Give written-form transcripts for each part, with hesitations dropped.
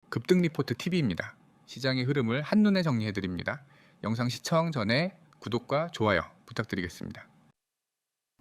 급등 리포트 TV입니다. 시장의 흐름을 한눈에 정리해드립니다. 영상 시청 전에 구독과 좋아요 부탁드리겠습니다.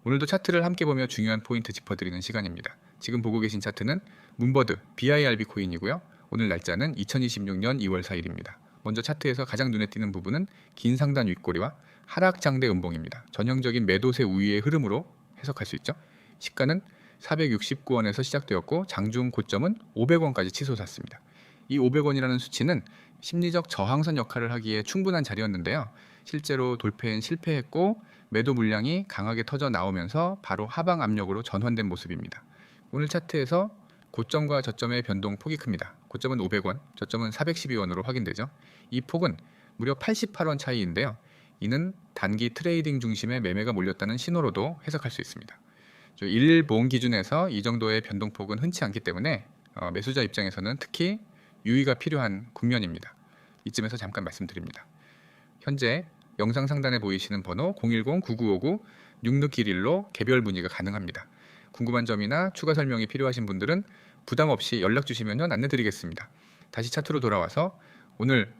오늘도 차트를 함께 보며 중요한 포인트 짚어드리는 시간입니다. 지금 보고 계신 차트는 문버드 BIRB 코인이고요. 오늘 날짜는 2026년 2월 4일입니다. 먼저 차트에서 가장 눈에 띄는 부분은 긴 상단 윗꼬리와 하락 장대 음봉입니다. 전형적인 매도세 우위의 흐름으로 해석할 수 있죠. 시가는 469원에서 시작되었고 장중 고점은 500원까지 치솟았습니다. 이 500원이라는 수치는 심리적 저항선 역할을 하기에 충분한 자리였는데요. 실제로 돌파엔 실패했고 매도 물량이 강하게 터져 나오면서 바로 하방 압력으로 전환된 모습입니다. 오늘 차트에서 고점과 저점의 변동 폭이 큽니다. 고점은 500원, 저점은 412원으로 확인되죠. 이 폭은 무려 88원 차이인데요. 이는 단기 트레이딩 중심의 매매가 몰렸다는 신호로도 해석할 수 있습니다. 일봉 기준에서 이 정도의 변동폭은 흔치 않기 때문에 매수자 입장에서는 특히 유의가 필요한 국면입니다. 이쯤에서 잠깐 말씀드립니다. 현재 영상 상단에 보이시는 번호 010-9959-6611로 개별 문의가 가능합니다. 궁금한 점이나 추가 설명이 필요하신 분들은 부담 없이 연락 주시면 안내드리겠습니다. 다시 차트로 돌아와서 오늘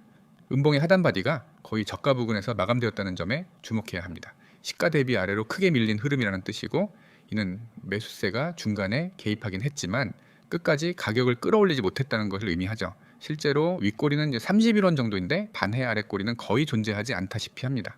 음봉의 하단 바디가 거의 저가 부근에서 마감되었다는 점에 주목해야 합니다. 시가 대비 아래로 크게 밀린 흐름이라는 뜻이고, 이는 매수세가 중간에 개입하긴 했지만 끝까지 가격을 끌어올리지 못했다는 것을 의미하죠. 실제로 윗꼬리는 31원 정도인데 반해 아랫꼬리는 거의 존재하지 않다시피 합니다.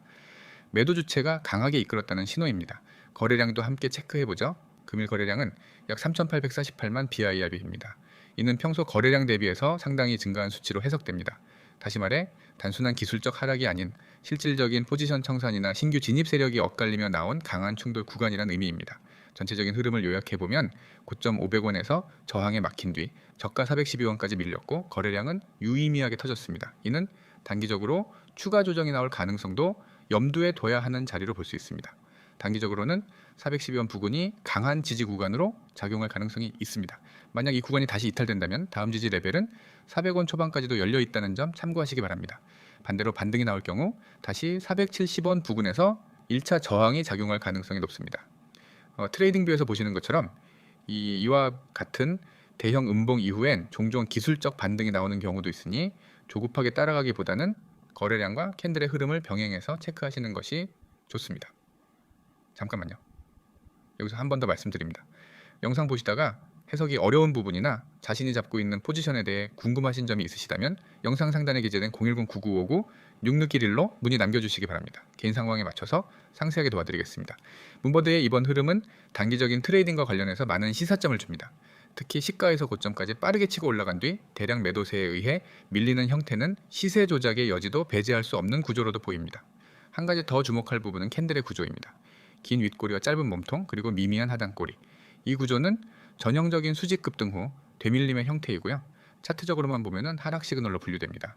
매도 주체가 강하게 이끌었다는 신호입니다. 거래량도 함께 체크해보죠. 금일 거래량은 약 3,848만 BIRB입니다. 이는 평소 거래량 대비해서 상당히 증가한 수치로 해석됩니다. 다시 말해 단순한 기술적 하락이 아닌 실질적인 포지션 청산이나 신규 진입 세력이 엇갈리며 나온 강한 충돌 구간이라는 의미입니다. 전체적인 흐름을 요약해보면 고점 500원에서 저항에 막힌 뒤 저가 412원까지 밀렸고 거래량은 유의미하게 터졌습니다. 이는 단기적으로 추가 조정이 나올 가능성도 염두에 둬야 하는 자리로 볼 수 있습니다. 단기적으로는 412원 부근이 강한 지지 구간으로 작용할 가능성이 있습니다. 만약 이 구간이 다시 이탈된다면 다음 지지 레벨은 400원 초반까지도 열려 있다는 점 참고하시기 바랍니다. 반대로 반등이 나올 경우 다시 470원 부근에서 1차 저항이 작용할 가능성이 높습니다. 트레이딩 뷰에서 보시는 것처럼 이와 같은 대형 음봉 이후엔 종종 기술적 반등이 나오는 경우도 있으니 조급하게 따라가기보다는 거래량과 캔들의 흐름을 병행해서 체크하시는 것이 좋습니다. 잠깐만요. 여기서 한 번 더 말씀드립니다. 영상 보시다가 해석이 어려운 부분이나 자신이 잡고 있는 포지션에 대해 궁금하신 점이 있으시다면 영상 상단에 기재된 010-9959-6611로 문의 남겨주시기 바랍니다. 개인 상황에 맞춰서 상세하게 도와드리겠습니다. 문버드의 이번 흐름은 단기적인 트레이딩과 관련해서 많은 시사점을 줍니다. 특히 시가에서 고점까지 빠르게 치고 올라간 뒤 대량 매도세에 의해 밀리는 형태는 시세 조작의 여지도 배제할 수 없는 구조로도 보입니다. 한 가지 더 주목할 부분은 캔들의 구조입니다. 긴 윗꼬리와 짧은 몸통, 그리고 미미한 하단꼬리. 이 구조는 전형적인 수직 급등 후 되밀림의 형태이고요. 차트적으로만 보면 하락 시그널로 분류됩니다.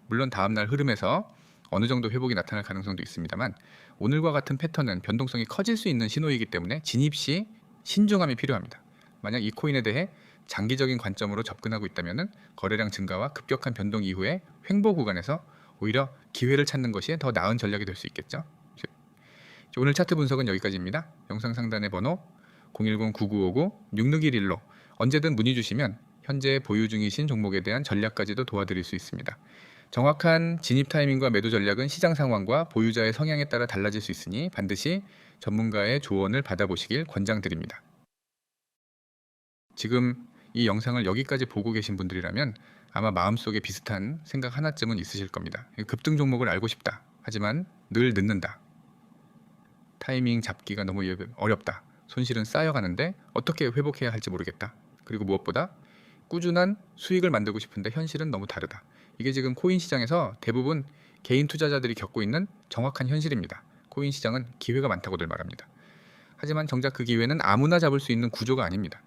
물론 다음날 흐름에서 어느 정도 회복이 나타날 가능성도 있습니다만 오늘과 같은 패턴은 변동성이 커질 수 있는 신호이기 때문에 진입 시 신중함이 필요합니다. 만약 이 코인에 대해 장기적인 관점으로 접근하고 있다면 거래량 증가와 급격한 변동 이후에 횡보 구간에서 오히려 기회를 찾는 것이 더 나은 전략이 될 수 있겠죠. 오늘 차트 분석은 여기까지입니다. 영상 상단의 번호 010-9959-6611로 언제든 문의 주시면 현재 보유 중이신 종목에 대한 전략까지도 도와드릴 수 있습니다. 정확한 진입 타이밍과 매도 전략은 시장 상황과 보유자의 성향에 따라 달라질 수 있으니 반드시 전문가의 조언을 받아보시길 권장드립니다. 지금 이 영상을 여기까지 보고 계신 분들이라면 아마 마음속에 비슷한 생각 하나쯤은 있으실 겁니다. 급등 종목을 알고 싶다. 하지만 늘 늦는다. 타이밍 잡기가 너무 어렵다. 손실은 쌓여가는데 어떻게 회복해야 할지 모르겠다. 그리고 무엇보다 꾸준한 수익을 만들고 싶은데 현실은 너무 다르다. 이게 지금 코인 시장에서 대부분 개인 투자자들이 겪고 있는 정확한 현실입니다. 코인 시장은 기회가 많다고들 말합니다. 하지만 정작 그 기회는 아무나 잡을 수 있는 구조가 아닙니다.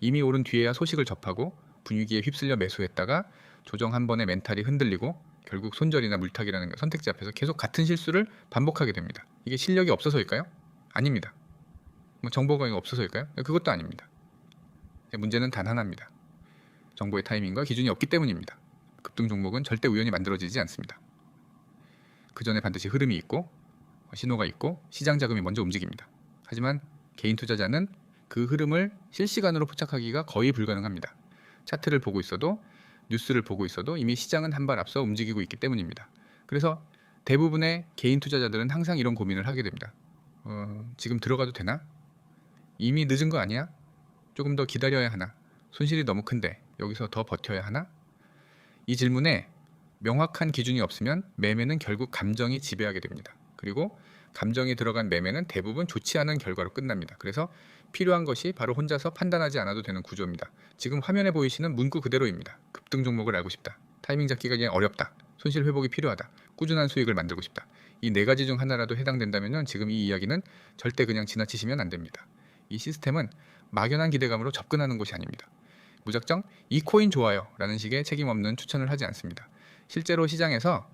이미 오른 뒤에야 소식을 접하고 분위기에 휩쓸려 매수했다가 조정 한 번에 멘탈이 흔들리고 결국 손절이나 물타기라는 선택지 앞에서 계속 같은 실수를 반복하게 됩니다. 이게 실력이 없어서일까요? 아닙니다. 정보가 없어서일까요? 그것도 아닙니다. 문제는 단 하나입니다. 정보의 타이밍과 기준이 없기 때문입니다. 급등 종목은 절대 우연히 만들어지지 않습니다. 그 전에 반드시 흐름이 있고 신호가 있고 시장 자금이 먼저 움직입니다. 하지만 개인 투자자는 그 흐름을 실시간으로 포착하기가 거의 불가능합니다. 차트를 보고 있어도 뉴스를 보고 있어도 이미 시장은 한 발 앞서 움직이고 있기 때문입니다. 그래서 대부분의 개인 투자자들은 항상 이런 고민을 하게 됩니다. 지금 들어가도 되나? 이미 늦은 거 아니야? 조금 더 기다려야 하나? 손실이 너무 큰데 여기서 더 버텨야 하나? 이 질문에 명확한 기준이 없으면 매매는 결국 감정이 지배하게 됩니다. 그리고 감정이 들어간 매매는 대부분 좋지 않은 결과로 끝납니다. 그래서 필요한 것이 바로 혼자서 판단하지 않아도 되는 구조입니다. 지금 화면에 보이시는 문구 그대로입니다. 급등 종목을 알고 싶다. 타이밍 잡기가 그냥 어렵다. 손실 회복이 필요하다. 꾸준한 수익을 만들고 싶다. 이 네 가지 중 하나라도 해당된다면 지금 이 이야기는 절대 그냥 지나치시면 안 됩니다. 이 시스템은 막연한 기대감으로 접근하는 것이 아닙니다. 무작정 이 코인 좋아요 라는 식의 책임 없는 추천을 하지 않습니다. 실제로 시장에서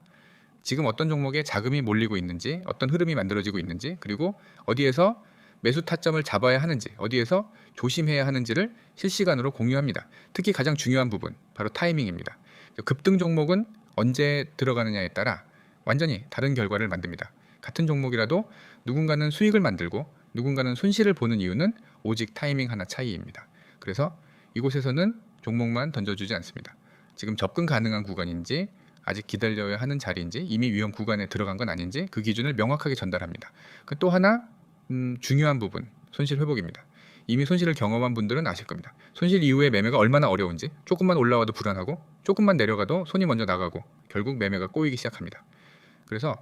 지금 어떤 종목에 자금이 몰리고 있는지, 어떤 흐름이 만들어지고 있는지, 그리고 어디에서 매수 타점을 잡아야 하는지, 어디에서 조심해야 하는지를 실시간으로 공유합니다. 특히 가장 중요한 부분, 바로 타이밍입니다. 급등 종목은 언제 들어가느냐에 따라 완전히 다른 결과를 만듭니다. 같은 종목이라도 누군가는 수익을 만들고 누군가는 손실을 보는 이유는 오직 타이밍 하나 차이입니다. 그래서 이곳에서는 종목만 던져주지 않습니다. 지금 접근 가능한 구간인지, 아직 기다려야 하는 자리인지, 이미 위험 구간에 들어간 건 아닌지 그 기준을 명확하게 전달합니다. 또 하나 중요한 부분, 손실 회복입니다. 이미 손실을 경험한 분들은 아실 겁니다. 손실 이후에 매매가 얼마나 어려운지, 조금만 올라와도 불안하고 조금만 내려가도 손이 먼저 나가고 결국 매매가 꼬이기 시작합니다. 그래서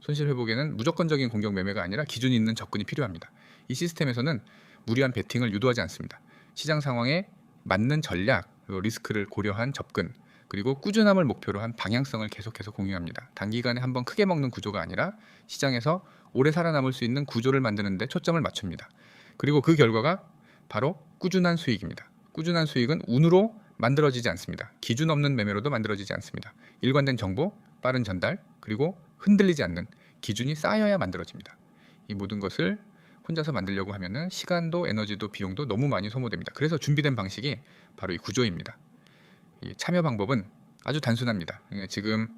손실 회복에는 무조건적인 공격 매매가 아니라 기준이 있는 접근이 필요합니다. 이 시스템에서는 무리한 베팅을 유도하지 않습니다. 시장 상황에 맞는 전략, 리스크를 고려한 접근, 그리고 꾸준함을 목표로 한 방향성을 계속해서 공유합니다. 단기간에 한번 크게 먹는 구조가 아니라 시장에서 오래 살아남을 수 있는 구조를 만드는 데 초점을 맞춥니다. 그리고 그 결과가 바로 꾸준한 수익입니다. 꾸준한 수익은 운으로 만들어지지 않습니다. 기준 없는 매매로도 만들어지지 않습니다. 일관된 정보, 빠른 전달, 그리고 흔들리지 않는 기준이 쌓여야 만들어집니다. 이 모든 것을 혼자서 만들려고 하면은 시간도 에너지도 비용도 너무 많이 소모됩니다. 그래서 준비된 방식이 바로 이 구조입니다. 이 참여 방법은 아주 단순합니다. 지금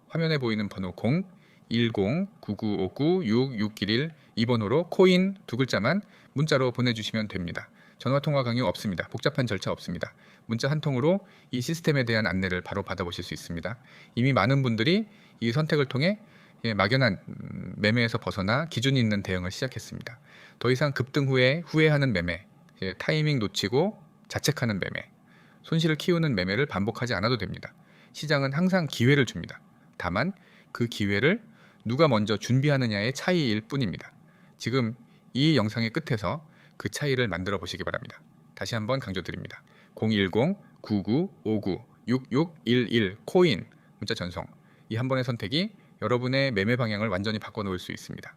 화면에 보이는 번호 010-9959-6611 이 번호로 코인 두 글자만 문자로 보내주시면 됩니다. 전화통화 강요 없습니다. 복잡한 절차 없습니다. 문자 한 통으로 이 시스템에 대한 안내를 바로 받아보실 수 있습니다. 이미 많은 분들이 이 선택을 통해 막연한 매매에서 벗어나 기준이 있는 대응을 시작했습니다. 더 이상 급등 후에 후회하는 매매, 타이밍 놓치고 자책하는 매매, 손실을 키우는 매매를 반복하지 않아도 됩니다. 시장은 항상 기회를 줍니다. 다만 그 기회를 누가 먼저 준비하느냐의 차이일 뿐입니다. 지금 이 영상의 끝에서 그 차이를 만들어 보시기 바랍니다. 다시 한번 강조드립니다. 010-9959-6611 코인 문자 전송, 이 한 번의 선택이 여러분의 매매 방향을 완전히 바꿔놓을 수 있습니다.